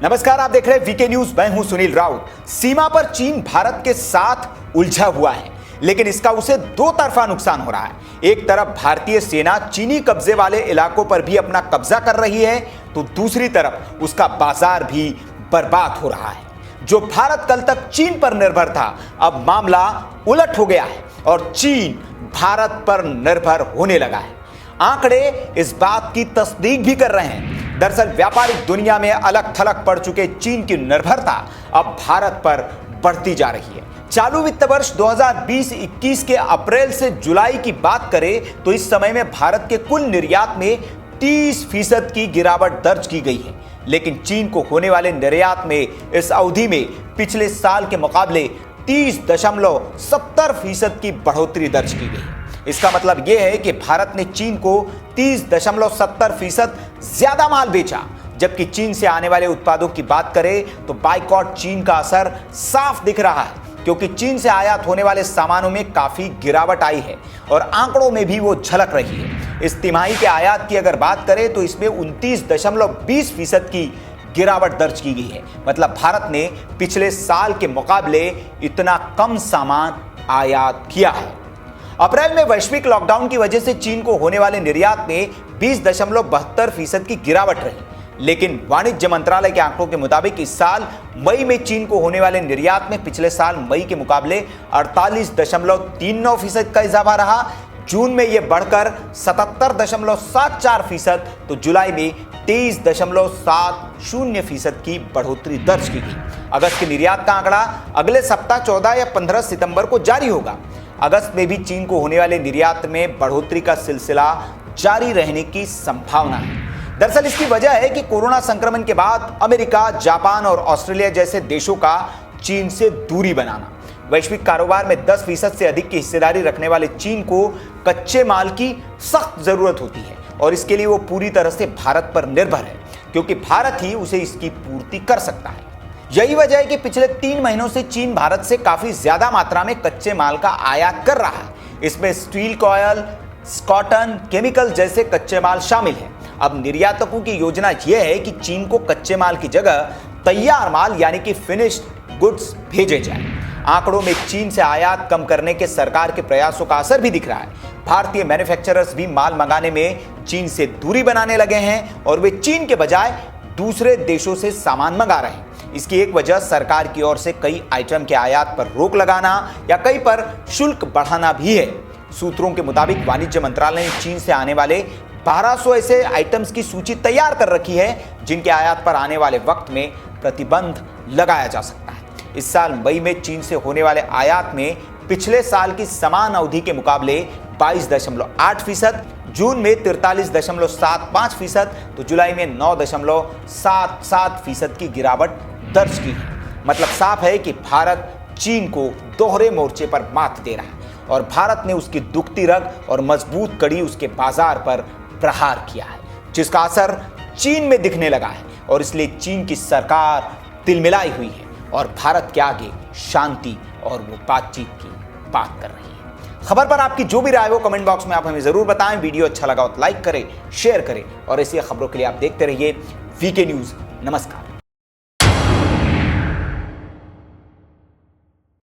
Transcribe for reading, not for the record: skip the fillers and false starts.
नमस्कार, आप देख रहे हैं वीके न्यूज। मैं हूं सुनील राउत। सीमा पर चीन भारत के साथ उलझा हुआ है, लेकिन इसका उसे दो तरफा नुकसान हो रहा है। एक तरफ भारतीय सेना चीनी कब्जे वाले इलाकों पर भी अपना कब्जा कर रही है, तो दूसरी तरफ उसका बाजार भी बर्बाद हो रहा है। जो भारत कल तक चीन पर निर्भर था, अब मामला उलट हो गया है और चीन भारत पर निर्भर होने लगा है। आंकड़े इस बात की तस्दीक भी कर रहे हैं। दरअसल व्यापारिक दुनिया में अलग थलग पड़ चुके चीन की निर्भरता अब भारत पर बढ़ती जा रही है। चालू वित्त वर्ष 2020-21 के अप्रैल से जुलाई की बात करें तो इस समय में भारत के कुल निर्यात में 30% की गिरावट दर्ज की गई है, लेकिन चीन को होने वाले निर्यात में इस अवधि में पिछले साल के मुकाबले 30.70% की बढ़ोतरी दर्ज की गई। इसका मतलब यह है कि भारत ने चीन को 30.70% ज्यादा माल बेचा। जबकि चीन से आने वाले उत्पादों की बात करें तो बाइकॉट चीन का असर साफ दिख रहा है, क्योंकि चीन से आयात होने वाले सामानों में काफी गिरावट आई है और आंकड़ों में भी वो झलक रही है। इस तिमाही के आयात की अगर बात करें तो इसमें 29.20% की गिरावट दर्ज की गई है। मतलब भारत ने पिछले साल के मुकाबले इतना कम सामान आयात किया है। अप्रैल में वैश्विक लॉकडाउन की वजह से चीन को होने वाले निर्यात में 20.72% की गिरावट रही, लेकिन वाणिज्य मंत्रालय के आंकड़ों के मुताबिक इस साल मई में चीन को होने वाले निर्यात में पिछले साल मई के मुकाबले 48.39% का इजाफा रहा। जून में यह बढ़कर 77.74%, तो जुलाई में 23.70% की बढ़ोतरी दर्ज की गई। अगस्त के निर्यात का आंकड़ा अगले सप्ताह 14 या 15 सितंबर को जारी होगा। अगस्त में भी चीन को होने वाले निर्यात में बढ़ोतरी का सिलसिला जारी रहने की संभावना है। दरअसल इसकी वजह है कि कोरोना संक्रमण के बाद अमेरिका, जापान और ऑस्ट्रेलिया जैसे देशों का चीन से दूरी बनाना। वैश्विक कारोबार में 10% से अधिक की हिस्सेदारी रखने वाले चीन को कच्चे माल की सख्त जरूरत होती है और इसके लिए वो पूरी तरह से भारत पर निर्भर है, क्योंकि भारत ही उसे इसकी पूर्ति कर सकता है। यही वजह है कि पिछले 3 महीनों से चीन भारत से काफी ज्यादा मात्रा में कच्चे माल का आयात कर रहा है। इसमें स्टील कॉयल, कॉटन, केमिकल जैसे कच्चे माल शामिल हैं। अब निर्यातकों की योजना यह है कि चीन को कच्चे माल की जगह तैयार माल यानी कि फिनिश्ड गुड्स भेजे जाए। आंकड़ों में चीन से आयात कम करने के सरकार के प्रयासों का असर भी दिख रहा है। भारतीय मैन्युफैक्चरर्स भी माल मंगाने में चीन से दूरी बनाने लगे हैं और वे चीन के बजाय दूसरे देशों से सामान मंगा रहे हैं। इसकी एक वजह सरकार की ओर से कई आइटम के आयात पर रोक लगाना या कई पर शुल्क बढ़ाना भी है। सूत्रों के मुताबिक वाणिज्य मंत्रालय ने चीन से आने वाले 1200 ऐसे आइटम्स की सूची तैयार कर रखी है, जिनके आयात पर आने वाले वक्त में प्रतिबंध लगाया जा सकता है। इस साल मई में चीन से होने वाले आयात में पिछले साल की समान अवधि के मुकाबले 22.8%, जून में 43.75%, तो जुलाई में 9.77% की गिरावट दर्ज की है। मतलब साफ है कि भारत चीन को दोहरे मोर्चे पर मात दे रहा है और भारत ने उसकी दुखती रग और मजबूत कड़ी उसके बाजार पर प्रहार किया है, जिसका असर चीन में दिखने लगा है और इसलिए चीन की सरकार तिलमिलाई हुई है और भारत के आगे शांति और वो बातचीत की बात कर रही है। खबर पर आपकी जो भी राय हो कमेंट बॉक्स में आप हमें जरूर बताएं। वीडियो अच्छा लगा हो तो लाइक करें, शेयर करें और ऐसी खबरों के लिए आप देखते रहिए वीके न्यूज। नमस्कार।